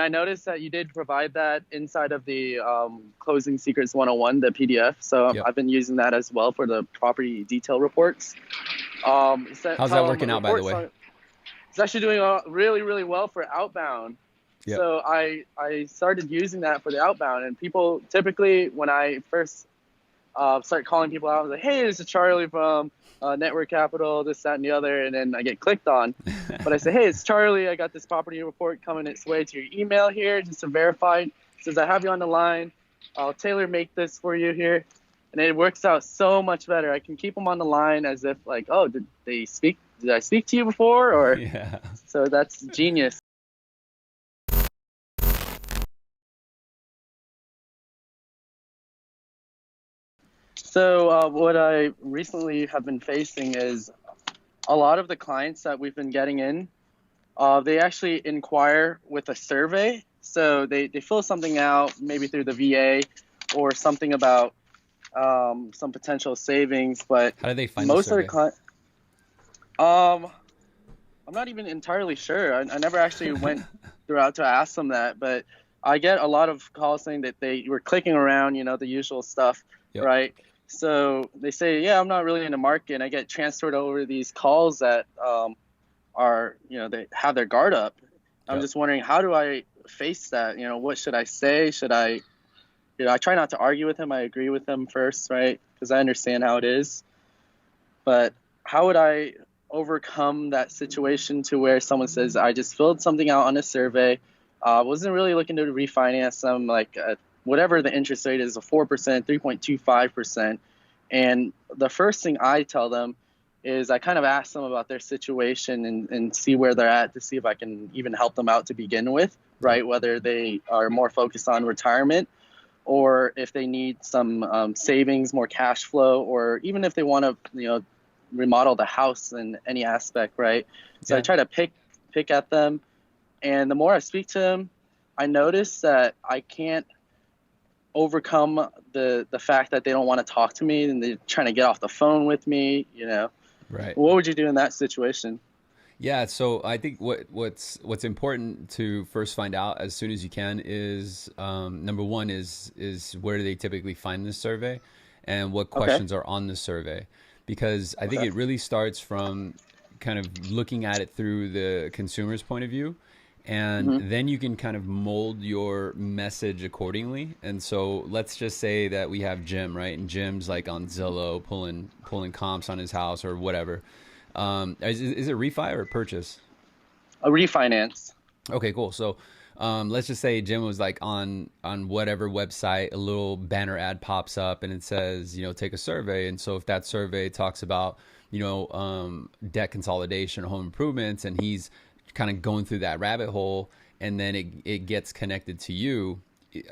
I noticed that you did provide that inside of the Closing Secrets 101, the PDF. So Yep. I've been using that as well for the property detail reports. How's that Tell them working out, by the reports way? on. It's actually doing really, really well for outbound. Yep. So I started using that for the outbound, and people typically, when I first start calling people out, I was like, hey, this is Charlie from Network Capital, this, that, and the other, and then I get clicked on. But I say, hey, it's Charlie. I got this property report coming its way to your email here, just to verify. It says I have you on the line. I'll tailor make this for you here, and it works out so much better. I can keep them on the line as if like, oh, did they speak? Did I speak to you before? Or Yeah. so that's genius. So what I recently have been facing is a lot of the clients that we've been getting in, they actually inquire with a survey. So they fill something out, maybe through the VA or something about some potential savings. But How do they find the most of the survey? clients, um, I'm not even entirely sure. I never actually went throughout to ask them that, but I get a lot of calls saying that they were clicking around, the usual stuff, Yep. right? So they say, yeah, I'm not really in the market. And I get transferred over these calls that are, they have their guard up. I'm Yep. just wondering, how do I face that? What should I say? Should I, I try not to argue with him. I agree with him first, right? Because I understand how it is. But how would I overcome that situation to where someone says, I just filled something out on a survey, wasn't really looking to refinance them, like whatever the interest rate is, a 4%, 3.25%. And the first thing I tell them is I kind of ask them about their situation and see where they're at to see if I can even help them out to begin with, Yep. right? Whether they are more focused on retirement or if they need some savings, more cash flow, or even if they want to, remodel the house in any aspect, right? So I Yeah. try to pick at them, and the more I speak to them, I notice that I can't overcome the fact that they don't want to talk to me and they're trying to get off the phone with me. Right. What would you do in that situation? Yeah, so I think what's important to first find out as soon as you can is number one is where do they typically find this survey, and what Okay. questions are on the survey, because I think Okay. it really starts from kind of looking at it through the consumer's point of view, and Hmm. then you can kind of mold your message accordingly. And so let's just say that we have Jim, right? And Jim's like on Zillow pulling comps on his house or whatever. Is it refi or purchase? A refinance. Okay, cool. So let's just say Jim was like on whatever website, a little banner ad pops up and it says, take a survey. And so if that survey talks about, debt consolidation, home improvements, and he's kind of going through that rabbit hole, and then it gets connected to you.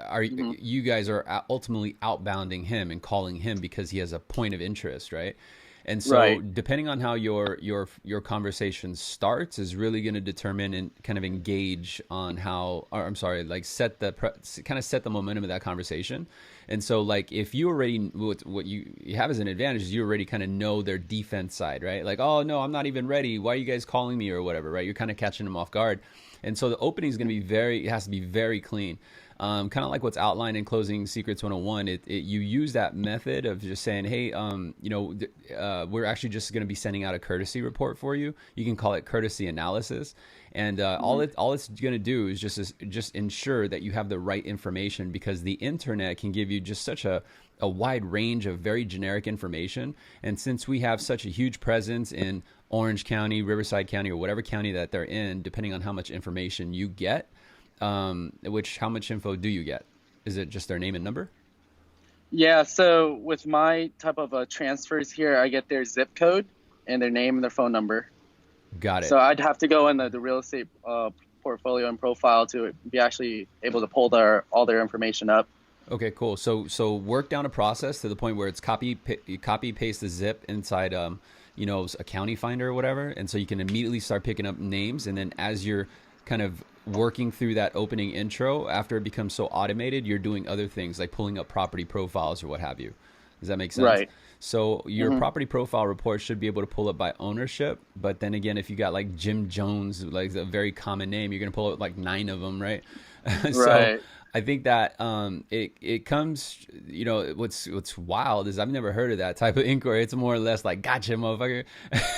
Are Hmm. you guys are ultimately outbounding him and calling him because he has a point of interest, right? And so Right. depending on how your conversation starts is really going to determine and kind of engage on how, or I'm sorry, like kind of set the momentum of that conversation. And so like if you already, what you have as an advantage is you already kind of know their defense side, right? Like, oh no, I'm not even ready, why are you guys calling me or whatever, right? You're kind of catching them off guard. And so the opening is going to be it has to be very clean. Kind of like what's outlined in Closing Secrets 101. You use that method of just saying, hey, we're actually just going to be sending out a courtesy report for you. You can call it courtesy analysis. And Hmm. all it's going to do is just ensure that you have the right information, because the internet can give you just such a wide range of very generic information. And since we have such a huge presence in Orange County, Riverside County, or whatever county that they're in, depending on how much information you get, how much info do you get? Is it just their name and number? Yeah, so with my type of transfers here, I get their zip code and their name and their phone number. Got So it. I'd have to go in the real estate portfolio and profile to be actually able to pull all their information up. Okay, cool. So work down a process to the point where it's copy paste the zip inside a county finder or whatever, and so you can immediately start picking up names. And then as you're kind of working through that opening intro, after it becomes so automated, you're doing other things like pulling up property profiles or what have you. Does that make sense? Right. So your Hmm. property profile report should be able to pull up by ownership. But then again, if you got like Jim Jones, like a very common name, you're going to pull up like 9 of them, right? So Right. I think that it comes, what's wild is I've never heard of that type of inquiry. It's more or less like, gotcha, motherfucker.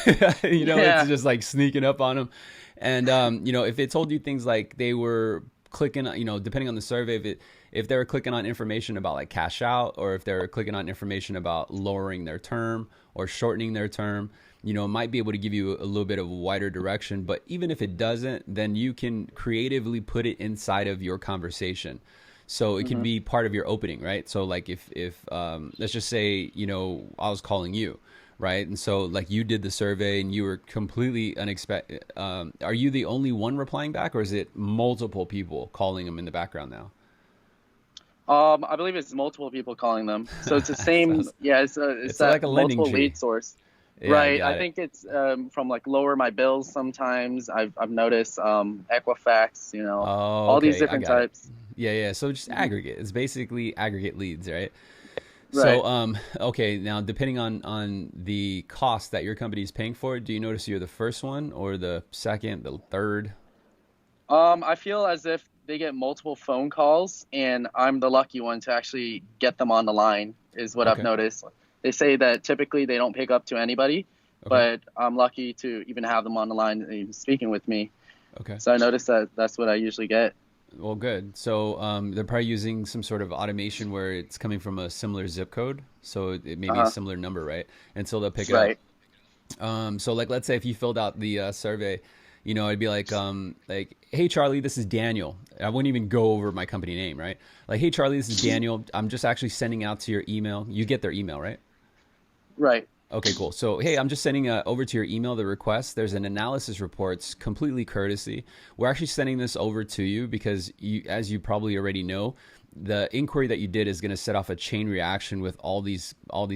It's Yeah. just like sneaking up on them. And if it told you things like they were clicking on, depending on the survey, if they were clicking on information about like cash out, or if they were clicking on information about lowering their term or shortening their term, it might be able to give you a little bit of a wider direction. But even if it doesn't, then you can creatively put it inside of your conversation. So it can Hmm. be part of your opening, right? So like if let's just say, I was calling you, right? And so like you did the survey and you were completely unexpected. Are you the only one replying back, or is it multiple people calling them in the background now? I believe it's multiple people calling them. So it's the So same. Yeah, it's it's like that a lending multiple tree. lead source. Yeah, I Right. I got it. think it's from like lower my bills sometimes. I've noticed Equifax, Oh, all these okay, I different got it. types. Yeah, yeah. So just Mhm. aggregate. It's basically aggregate leads, right? So, Right. okay. Now, depending on the cost that your company is paying for it, do you notice you're the first one or the second, the third? I feel as if they get multiple phone calls and I'm the lucky one to actually get them on the line, is what I've Okay. noticed. They say that typically they don't pick up to anybody, Okay. but I'm lucky to even have them on the line and speaking with me. Okay. So I noticed that that's what I usually get. Well, good. So, they're probably using some sort of automation where it's coming from a similar zip code, so it may be a Uh-huh. similar number, right? And so they'll pick it up. Right. So like, let's say if you filled out the survey, it'd be like, hey Charlie, this is Daniel. I wouldn't even go over my company name, right? Like, hey Charlie, this is Daniel. I'm just actually sending out to your email. You get their email, right? Right. Okay, cool. So, hey, I'm just sending over to your email the request. There's an analysis report. It's completely courtesy. We're actually sending this over to you because, as you probably already know, the inquiry that you did is going to set off a chain reaction with all these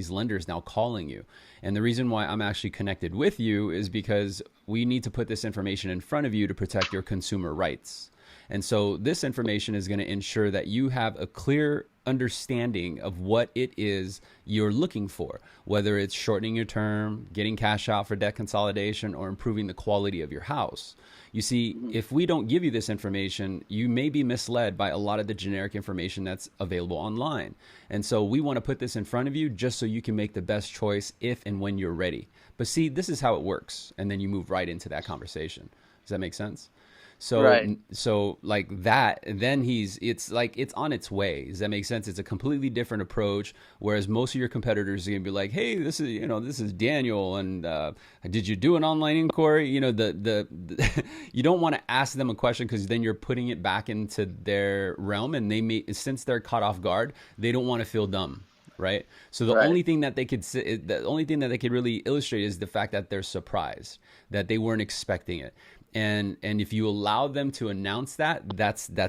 lenders now calling you. And the reason why I'm actually connected with you is because we need to put this information in front of you to protect your consumer rights. And so this information is going to ensure that you have a clear understanding of what it is you're looking for, whether it's shortening your term, getting cash out for debt consolidation, or improving the quality of your house. You see, Mhm. if we don't give you this information, you may be misled by a lot of the generic information that's available online. And so we want to put this in front of you just so you can make the best choice if and when you're ready. But see, this is how it works. And then you move right into that conversation. Does that make sense? Right. So like that, then it's like it's on its way. Does that make sense? It's a completely different approach. Whereas most of your competitors are gonna be like, hey, this is Daniel, and did you do an online inquiry? The you don't want to ask them a question because then you're putting it back into their realm, and since they're caught off guard, they don't want to feel dumb, right? So Right. the only thing that they could really illustrate is the fact that they're surprised, that they weren't expecting it. And if you allow them to announce that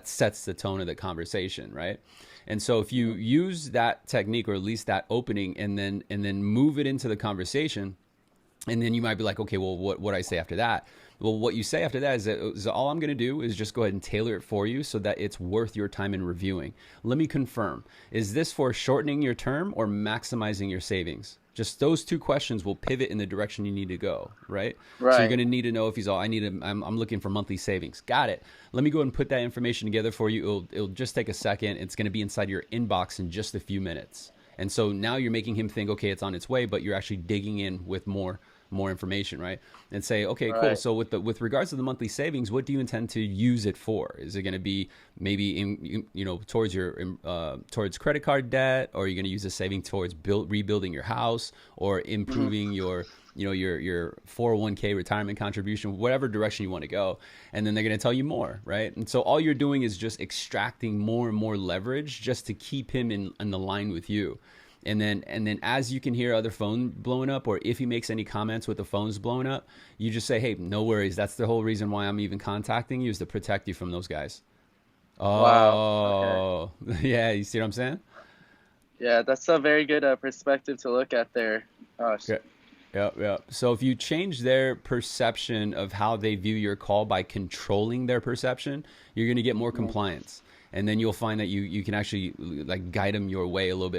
sets the tone of the conversation, right? And so if you use that technique, or at least that opening, and then move it into the conversation, and then you might be like, okay, well, what do I say after that? Well, what you say after that is all I'm going to do is just go ahead and tailor it for you so that it's worth your time in reviewing. Let me confirm. Is this for shortening your term or maximizing your savings? Just those two questions will pivot in the direction you need to go, right? So you're Right. going to need to know if he's all, I'm looking for monthly savings. Got it. Let me go ahead and put that information together for you. It'll just take a second. It's going to be inside your inbox in just a few minutes. And so now you're making him think, okay, it's on its way, but you're actually digging in with more information, right? And say, okay, cool. Right. So with regards to the monthly savings, what do you intend to use it for? Is it going to be maybe towards towards credit card debt, or are you going to use the saving towards rebuilding your house, or Hmm. improving your 401k retirement contribution, whatever direction you want to go? And then they're going to tell you more, right? And so all you're doing is just extracting more and more leverage just to keep him in the line with you. And then as you can hear other phone blowing up, or if he makes any comments with the phones blowing up, you just say, hey, no worries. That's the whole reason why I'm even contacting you, is to protect you from those guys. Wow. Okay. Oh, yeah. You see what I'm saying? Yeah, that's a very good perspective to look at there. Gosh. Yeah. Yeah, yeah. So if you change their perception of how they view your call by controlling their perception, you're going to get more Mhm. compliance. And then you'll find that you can actually like guide them your way a little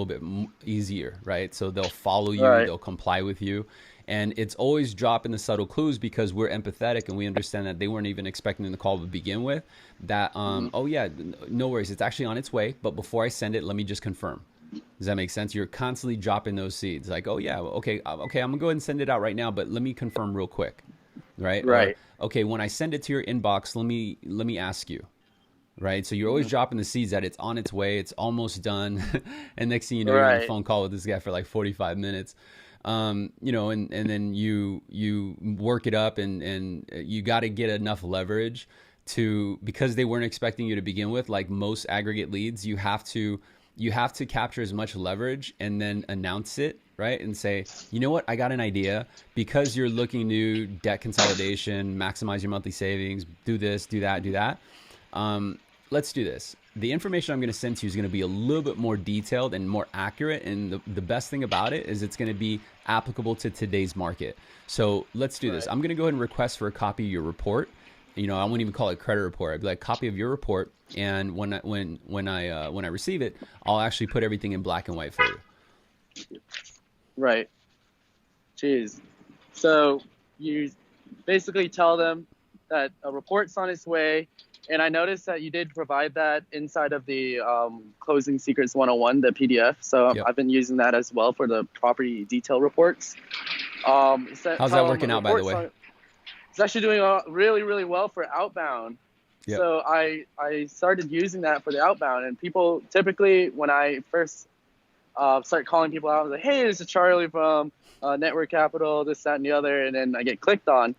bit easier, right? So they'll follow you, Right. they'll comply with you. And it's always dropping the subtle clues because we're empathetic and we understand that they weren't even expecting the call to begin with. That, Mm-hmm. oh yeah, no worries, it's actually on its way. But before I send it, let me just confirm. Does that make sense? You're constantly dropping those seeds. Like, oh yeah, okay, okay, I'm gonna go ahead and send it out right now, but let me confirm real quick, right? Or Right. okay, when I send it to your inbox, let me ask you, right? So you're always Mm-hmm. dropping the seeds that it's on its way, it's almost done, and next thing you know, you're on a Right. phone call with this guy for like 45 minutes. And then you work it up, and you got to get enough leverage to, because they weren't expecting you to begin with. Like most aggregate leads, you have to capture as much leverage and then announce it, right? And say, you know what, I got an idea. Because you're looking to debt consolidation, maximize your monthly savings, do this, do that, do that. Let's do this. The information I'm going to send to you is going to be a little bit more detailed and more accurate. And the best thing about it is it's going to be applicable to today's market. So let's do this. Right. I'm going to go ahead and request for a copy of your report. I won't even call it credit report. I'd be like, copy of your report. And when I receive it, I'll actually put everything in black and white for you. Right. Jeez. So you basically tell them that a report's on its way. And I noticed that you did provide that inside of the Closing Secrets 101, the PDF. So Yep. I've been using that as well for the property detail reports. How's that working out, by the way? It's actually doing really, really well for outbound. Yep. So I started using that for the outbound. And people typically, when I first start calling people out, I was like, hey, this is Charlie from Network Capital, this, that, and the other. And then I get clicked on.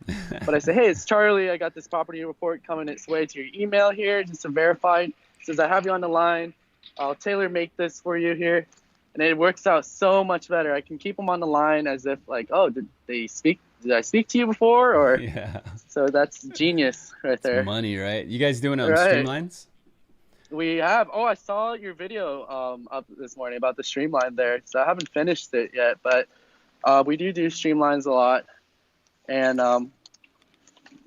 But I say, hey, it's Charlie. I got this property report coming its way to your email here, just to verify. It says, I have you on the line. I'll tailor make this for you here. And it works out so much better. I can keep them on the line as if like, oh, did I speak to you before? Or Yeah. so that's genius right there. It's money, right? You guys doing Right. streamlines? We have. Oh, I saw your video up this morning about the streamline there. So I haven't finished it yet, but we do streamlines a lot. And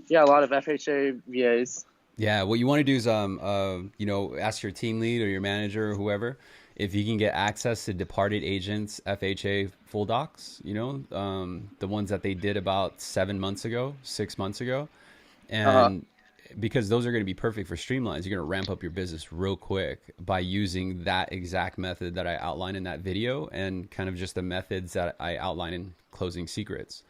yeah, a lot of FHA VAs. Yeah, what you want to do is ask your team lead or your manager or whoever if you can get access to departed agents FHA full docs, the ones that they did about 7 months ago, 6 months ago. And because those are going to be perfect for streamlines, you're going to ramp up your business real quick by using that exact method that I outlined in that video, and kind of just the methods that I outline in Closing Secrets.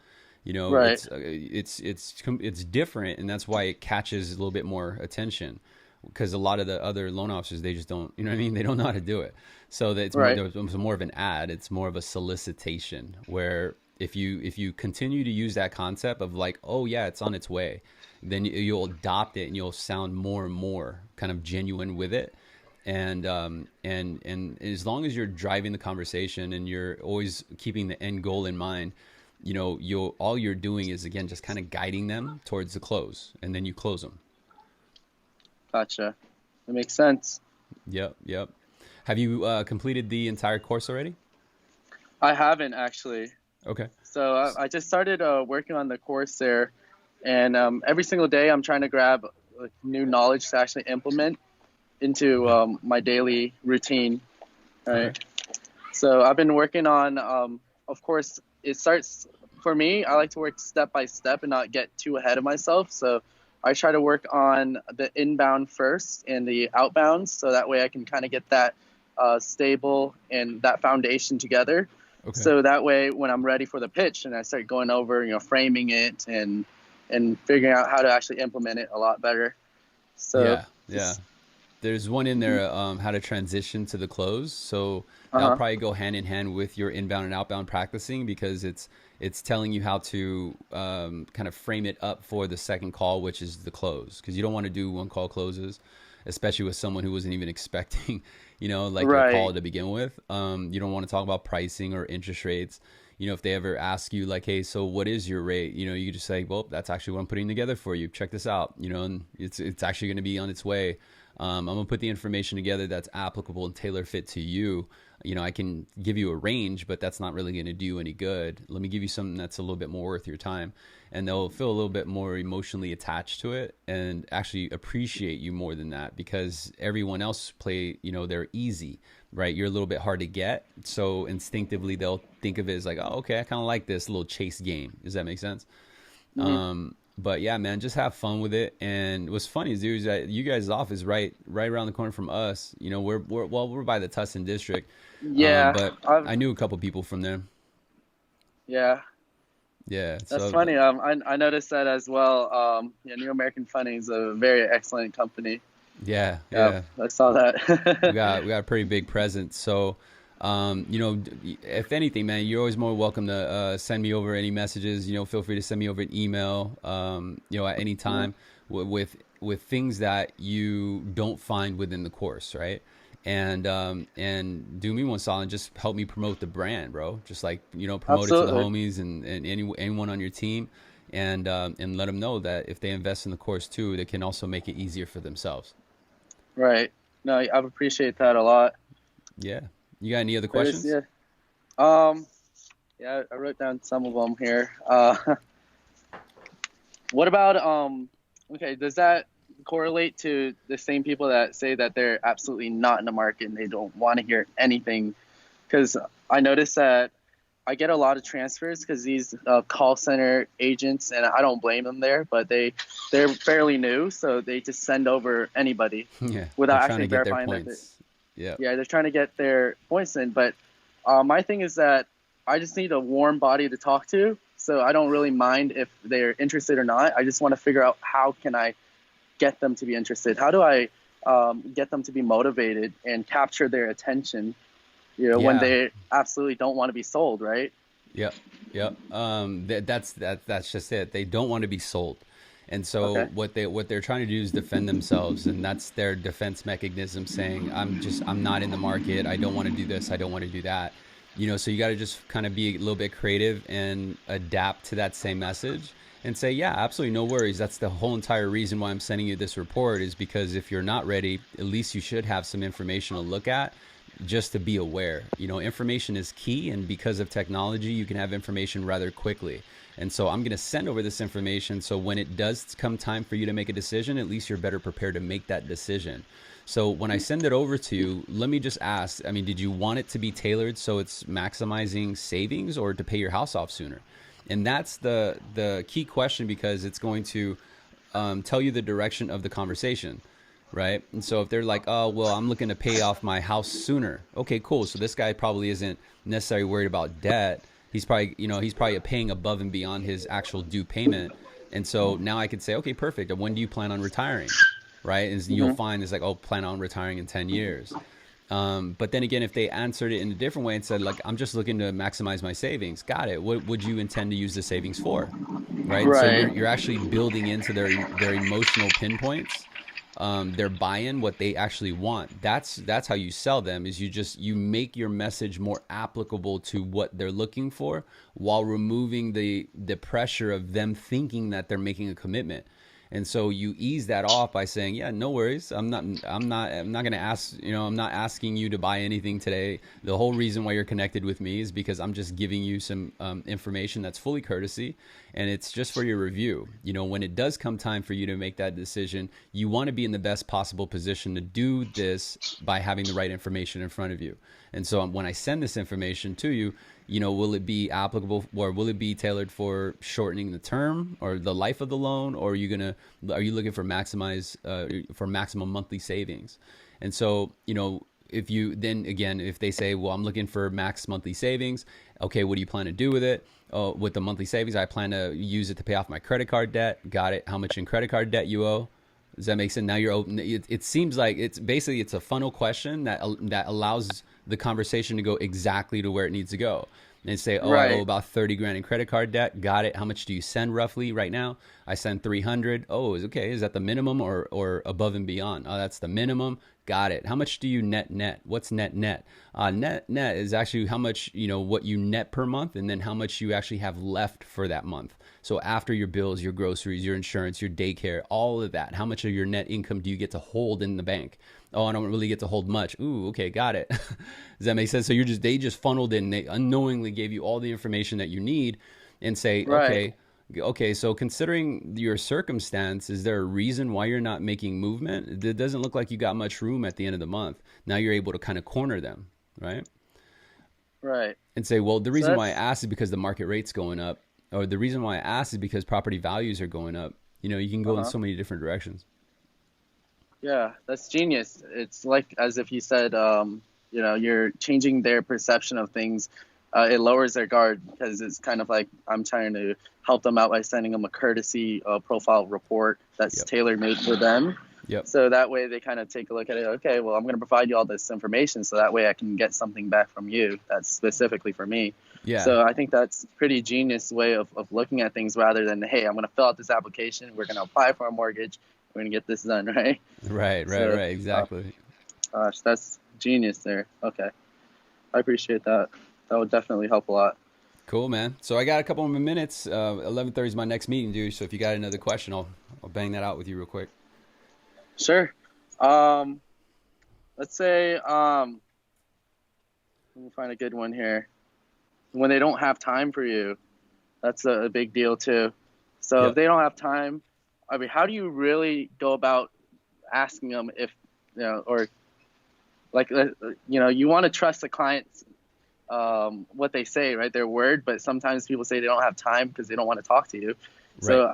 Right. It's different, and that's why it catches a little bit more attention, because a lot of the other loan officers, they just don't, you know what I mean? They don't know how to do it. So that it's more of an ad. It's more of a solicitation, where if you continue to use that concept of like, oh yeah, it's on its way, then you'll adopt it and you'll sound more and more kind of genuine with it. And as long as you're driving the conversation and you're always keeping the end goal in mind, all you're doing is, again, just kind of guiding them towards the close, and then you close them. Gotcha. That makes sense. Yep. Have you completed the entire course already? I haven't actually. Okay. So I just started working on the course there, and every single day I'm trying to grab new knowledge to actually implement into my daily routine. Right. Okay. So I've been working on, of course, it starts for me. I like to work step by step and not get too ahead of myself. So I try to work on the inbound first and the outbound, so that way I can kind of get that stable and that foundation together. Okay. So that way, when I'm ready for the pitch and I start going over, framing it and figuring out how to actually implement it a lot better. So yeah. There's one in there, how to transition to the close. So that'll probably go hand in hand with your inbound and outbound practicing, because it's telling you how to kind of frame it up for the second call, which is the close, because you don't want to do one call closes, especially with someone who wasn't even expecting, your call to begin with. You don't want to talk about pricing or interest rates. If they ever ask you like, hey, so what is your rate? You just say, well, that's actually what I'm putting together for you. Check this out. And it's actually going to be on its way. I'm gonna put the information together that's applicable and tailor fit to you. I can give you a range, but that's not really going to do you any good. Let me give you something that's a little bit more worth your time. And they'll feel a little bit more emotionally attached to it and actually appreciate you more than that, because everyone else they're easy, right? You're a little bit hard to get. So instinctively, they'll think of it as like, oh, okay, I kind of like this little chase game. Does that make sense? Mm-hmm. But yeah, man, just have fun with it. And what's funny, dude, is that you guys' office right around the corner from us. We're by the Tustin district. Yeah, But I knew a couple people from there. yeah, Yeah. that's So funny. I noticed that as well. Yeah, New American Funding is a very excellent company. yeah, Yeah, yeah. I saw We that. got a pretty big presence. So, if anything, man, you're always more welcome to send me over any messages. Feel free to send me over an email. At any time with things that you don't find within the course, right? And do me one solid and just help me promote the brand, bro. Just like promote it to the Absolutely. homies and anyone on your team, and let them know that if they invest in the course too, they can also make it easier for themselves. Right. No, I appreciate that a lot. Yeah. You got any other But it's, questions? yeah. Um, yeah, I wrote down some of them here. What about okay, does that correlate to the same people that say that they're absolutely not in the market and they don't want to hear anything? Because I noticed that I get a lot of transfers because these call center agents, and I don't blame them there, but they're fairly new, so they just send over anybody Yeah. They're without trying actually to get their verifying that points. Yeah. yeah, they're trying to get their points in. But my thing is that I just need a warm body to talk to. So I don't really mind if they're interested or not. I just want to figure out how can I get them to be interested? How do I get them to be motivated and capture their attention, when Yeah. they absolutely don't want to be sold, right? Yep. Yep. That's just it. They don't want to be sold. And so Okay. what they're trying to do is defend themselves, and that's their defense mechanism, saying I'm not in the market. I don't want to do this. I don't want to do that. So you got to just kind of be a little bit creative and adapt to that same message and say, yeah, absolutely, no worries. That's the whole entire reason why I'm sending you this report, is because if you're not ready, at least you should have some information to look at, just to be aware. Information is key, and because of technology, you can have information rather quickly. And so I'm going to send over this information, so when it does come time for you to make a decision, at least you're better prepared to make that decision. So when I send it over to you, let me just ask, did you want it to be tailored so it's maximizing savings, or to pay your house off sooner? And that's the key question, because it's going to tell you the direction of the conversation, right? And so if they're like, oh, well, I'm looking to pay off my house sooner. Okay, cool. So this guy probably isn't necessarily worried about debt. He's probably paying above and beyond his actual due payment. And so now I could say, okay, perfect. When do you plan on retiring? Right? And you'll Mm-hmm. find it's like, oh, plan on retiring in 10 years. But then again, if they answered it in a different way and said, like, I'm just looking to maximize my savings, got it. What would you intend to use the savings for? Right? So Right. you're actually building into their emotional pinpoints, their buy-in, what they actually want. That's how you sell them, is you make your message more applicable to what they're looking for, while removing the pressure of them thinking that they're making a commitment. And so you ease that off by saying, yeah, no worries. I'm not going to ask, I'm not asking you to buy anything today. The whole reason why you're connected with me is because I'm just giving you some information that's fully courtesy, and it's just for your review. When it does come time for you to make that decision, you want to be in the best possible position to do this by having the right information in front of you. And so when I send this information to you, will it be applicable, or will it be tailored for shortening the term or the life of the loan? Or are you looking for maximum monthly savings? And so, if they say, well, I'm looking for max monthly savings. Okay, what do you plan to do with it? With the monthly savings, I plan to use it to pay off my credit card debt. Got it. How much in credit card debt you owe? Does that make sense? Now you're open. It seems like it's a funnel question that allows the conversation to go exactly to where it needs to go. And say, oh, I owe Right. about 30 grand in credit card debt. Got it. How much do you send roughly right now? I send 300. Oh, okay. Is that the minimum or above and beyond? Oh, that's the minimum. got it. How much do you net? What's net? Net is actually how much, what you net per month, and then how much you actually have left for that month. So after your bills, your groceries, your insurance, your daycare, all of that, how much of your net income do you get to hold in the bank? Oh, I don't really get to hold much. Ooh, okay, got it. Does that make sense? So they just funneled in, they unknowingly gave you all the information that you need and say, Right. okay, so considering your circumstance, is there a reason why you're not making movement? It doesn't look like you got much room at the end of the month. Now you're able to kind of corner them, right? Right. And say, well, the So reason why I that's asked is because the market rate's going up, or the reason why I asked is because property values are going up. You can go in uh-huh. so many different directions. Yeah, that's genius. It's like as if you said, you're changing their perception of things. It lowers their guard because it's kind of like I'm trying to help them out by sending them a courtesy profile report that's Yep. tailor made for them. Yep. So that way they kind of take a look at it. Okay, well, I'm going to provide you all this information so that way I can get something back from you that's specifically for me. Yeah. So I think that's a pretty genius way of looking at things rather than, hey, I'm going to fill out this application. We're going to apply for a mortgage. We're going to get this done, right? Right. So, Exactly. gosh, that's genius there. Okay. I appreciate that. That would definitely help a lot. Cool, man. So I got a couple more minutes. 11:30 is my next meeting, dude. So if you got another question, I'll bang that out with you real quick. Sure. Um, let's say, let me find a good one here. When they don't have time for you, that's a big deal too. So if Yep. they don't have time, I mean, how do you really go about asking them if, or like, you want to trust the clients, what they say, right? Their word, but sometimes people say they don't have time because they don't want to talk to you. Right. So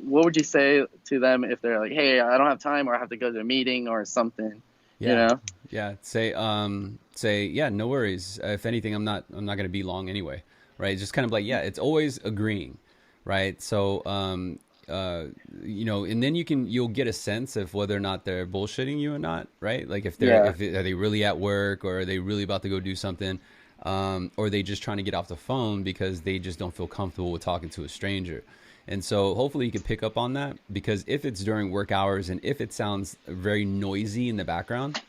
what would you say to them if they're like, hey, I don't have time or I have to go to a meeting or something, you Yeah. know? Yeah. Say, yeah, no worries. If anything, I'm not going to be long anyway. Right. Just kind of like, yeah, it's always agreeing. Right. So, and then you'll get a sense of whether or not they're bullshitting you or not. Right. Like Yeah. are they really at work, or are they really about to go do something? Or are they just trying to get off the phone because they just don't feel comfortable with talking to a stranger? And so hopefully you can pick up on that, because if it's during work hours and if it sounds very noisy in the background,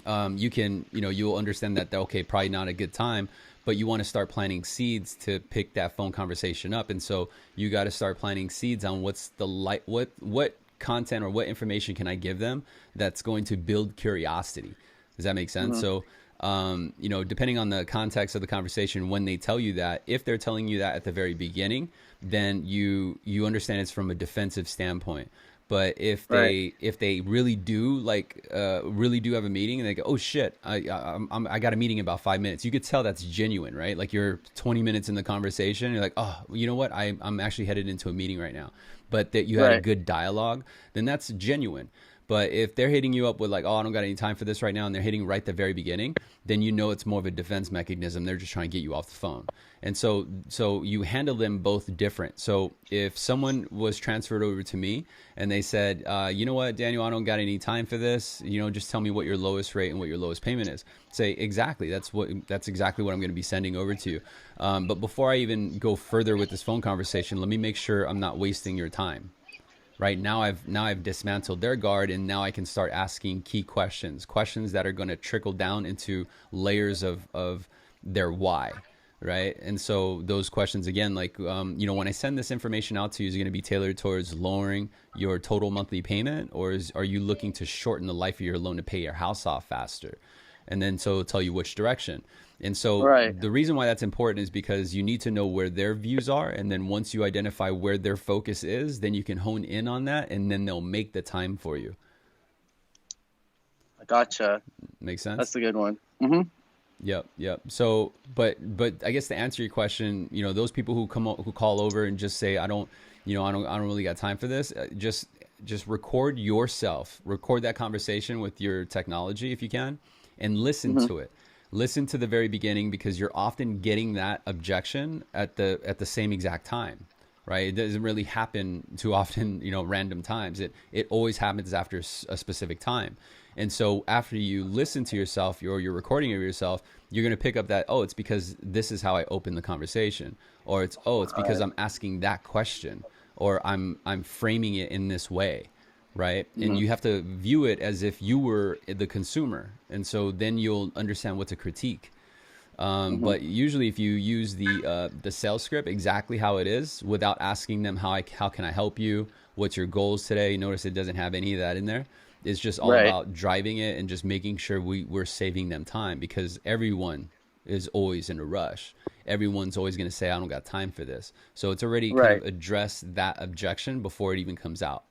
you'll understand that, okay, probably not a good time, but you want to start planting seeds to pick that phone conversation up. And so you got to start planting seeds on what content or what information can I give them that's going to build curiosity. Does that make sense? Mm-hmm. So, depending on the context of the conversation, when they tell you that, if they're telling you that at the very beginning, then you understand it's from a defensive standpoint. But if Right. they really do have a meeting and they go, oh shit, I got a meeting in about 5 minutes, you could tell that's genuine, right? Like you're 20 minutes in the conversation, and you're like, oh, you know what, I'm actually headed into a meeting right now, but that you had a Right. good dialogue, then that's genuine. But if they're hitting you up with like, oh, I don't got any time for this right now, and they're hitting right at the very beginning, then it's more of a defense mechanism. They're just trying to get you off the phone. And so you handle them both different. So if someone was transferred over to me and they said, you know what, Daniel, I don't got any time for this. Just tell me what your lowest rate and what your lowest payment is. Say, exactly. That's exactly what I'm going to be sending over to you. But before I even go further with this phone conversation, let me make sure I'm not wasting your time. Right now, I've dismantled their guard, and now I can start asking key questions that are going to trickle down into layers of their why, right? And so those questions again, like when I send this information out to you, is it going to be tailored towards lowering your total monthly payment, or are you looking to shorten the life of your loan to pay your house off faster? And then so it'll tell you which direction. And so Right. the reason why that's important is because you need to know where their views are. And then once you identify where their focus is, then you can hone in on that, and then they'll make the time for you. I gotcha. Make sense? That's a good one. Mm-hmm. Yep. So, but I guess to answer your question, those people who call over and just say, I don't really got time for this. Just record yourself, record that conversation with your technology if you can, and listen Mm-hmm. to it. Listen to the very beginning, because you're often getting that objection at the same exact time, right? It doesn't really happen too often, random times. It always happens after a specific time. And so after you listen to yourself, or you're recording of yourself, you're going to pick up that, oh, it's because this is how I open the conversation, or it's because I'm asking that question, or I'm framing it in this way. right? And Mm-hmm. you have to view it as if you were the consumer. And so then you'll understand what to critique. Mm-hmm. But usually, if you use the sales script exactly how it is, without asking them how can I help you, what's your goals today, notice it doesn't have any of that in there. It's just all Right. about driving it and just making sure we're saving them time, because everyone is always in a rush. Everyone's always going to say, I don't got time for this. So it's already kind of Right. addressed that objection before it even comes out.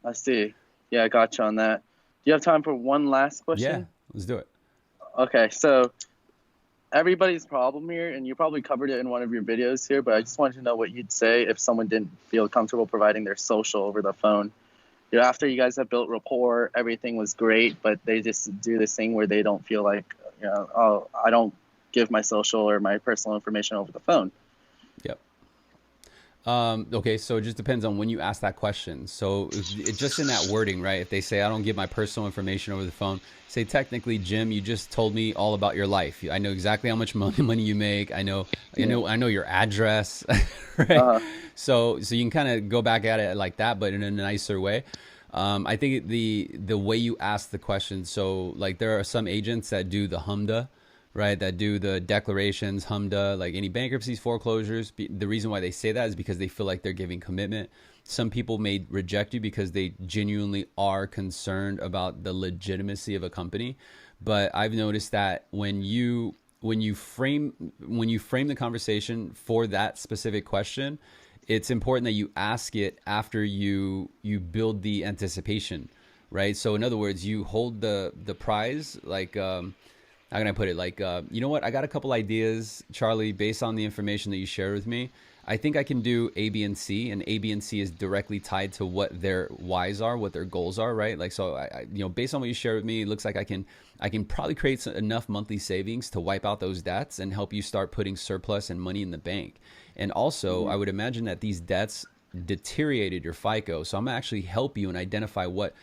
I see. Yeah, I got you on that. Do you have time for one last Yeah, question? let's do it. Okay, so everybody's problem here, and you probably covered it in one of your videos here, but I just wanted to know what you'd say if someone didn't feel comfortable providing their social over the phone. After you guys have built rapport, everything was great, but they just do this thing where they don't feel like, oh, I don't give my social or my personal information over the phone. Yep. Okay, so it just depends on when you ask that question. So it's just in that wording, right? If they say, I don't give my personal information over the phone, say, technically, Jim, you just told me all about your life. I know exactly how much money you make. Yeah. I know your address, right? Uh, So you can kind of go back at it like that, but in a nicer way. I think the way you ask the question. So like there are some agents that do the HMDA, right? That do the declarations, HMDA, like any bankruptcies, foreclosures. The reason why they say that is because they feel like they're giving commitment. Some people may reject you because they genuinely are concerned about the legitimacy of a company. But I've noticed that when you frame the conversation for that specific question, it's important that you ask it after you build the anticipation, right? So in other words, you hold the prize, like how can I put it? Like, you know what? I got a couple ideas, Charlie, based on the information that you shared with me. I think I can do A, B, and C, and A, B, and C is directly tied to what their whys are, what their goals are, right? Like, so based on what you shared with me, it looks like I can probably create enough monthly savings to wipe out those debts and help you start putting surplus and money in the bank. And also, I would imagine that these debts deteriorated your FICO. So I'm gonna actually help you and identify what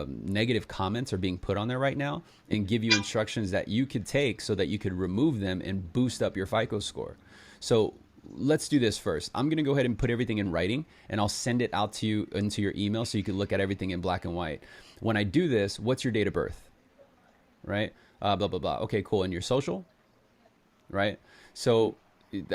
negative comments are being put on there right now, and give you instructions that you could take so that you could remove them and boost up your FICO score. So let's do this first. I'm going to go ahead and put everything in writing, and I'll send it out to you into your email so you can look at everything in black and white. When I do this, what's your date of birth? Right? Blah, blah, blah. Okay, cool. And your social? Right? So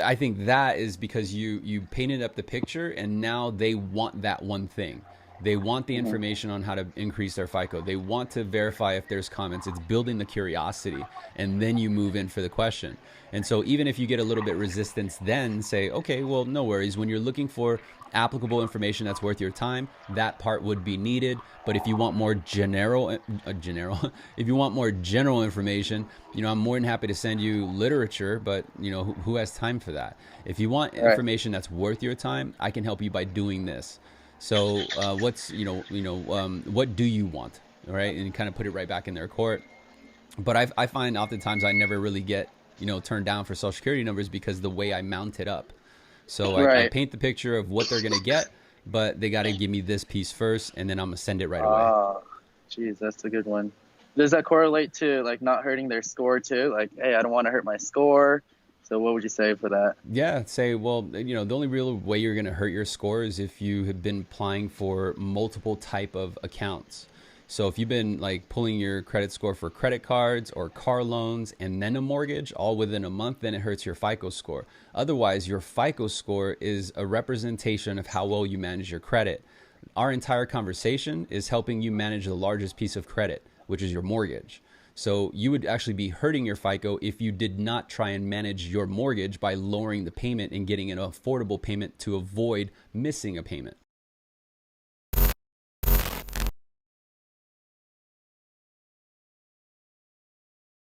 I think that is because you painted up the picture, and now they want that one thing. They want the mhm. information on how to increase their FICO. They want to verify if there's comments. It's building the curiosity, and then you move in for the question. And so even if you get a little bit resistance, then say, okay, well, no worries. When you're looking for applicable information that's worth your time, that part would be needed. But if you want more if you want more general information, I'm more than happy to send you literature, but who has time for that? If you want Right. information that's worth your time, I can help you by doing this. So what do you want? All right. And kind of put it right back in their court. But I find oftentimes I never really get, turned down for social security numbers because the way I mount it up. So I Right. paint the picture of what they're going to get, but they got to give me this piece first, and then I'm going to send it right away. Ah, geez, that's a good one. Does that correlate to like not hurting their score too? Like, hey, I don't want to hurt my score. So what would you say for that? Yeah, say, well, the only real way you're going to hurt your score is if you have been applying for multiple type of accounts. So if you've been like pulling your credit score for credit cards or car loans and then a mortgage all within a month, then it hurts your FICO score. Otherwise, your FICO score is a representation of how well you manage your credit. Our entire conversation is helping you manage the largest piece of credit, which is your mortgage. So you would actually be hurting your FICO if you did not try and manage your mortgage by lowering the payment and getting an affordable payment to avoid missing a payment.